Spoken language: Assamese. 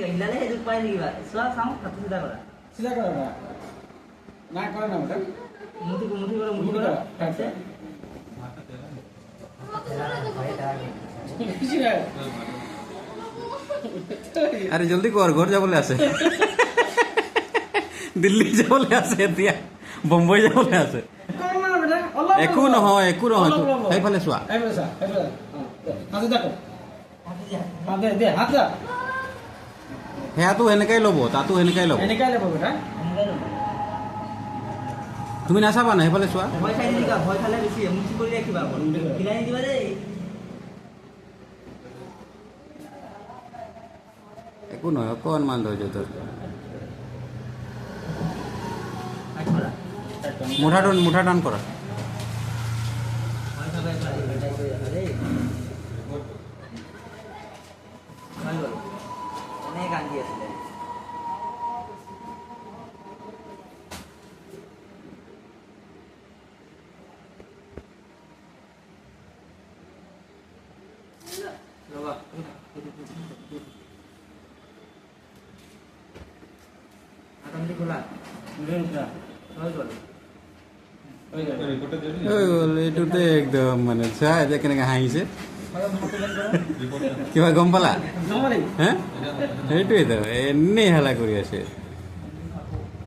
হিলালে সেইটো পাই থাকিবা চোৱা চাওঁ কাপোৰ চিধা কৰা চিধা কৰা না কৰা না বেটা মুঠি কৰা আছে আরে জলদি কর ঘর যাবলে আছে দিল্লি যাবলে আছে এতিয়া বম্বাই যাবলে আছে একো নহয় সেইফালে চোৱা সেয়াতো এনেকাই ল'ব তাতো এনেকাই ল'ব তুমি নাচাবা না সেইফালে চোৱা ভয় খাই দিবা ভয় খালে বেছি মুঠি কৰি ৰাখিবা হিলাই দিবা দেই একো নহয় অকণমান ধৈৰ্য ধৰ মুঠা টান কৰা কান্দি আছিলে খোলা হৈ গ'ল এইটোতে একদম মানে চা এতিয়া কেনেকৈ হাঁহিছে কিবা গম পালা হে সেইটোৱেতো এনেই হালা কৰি আছে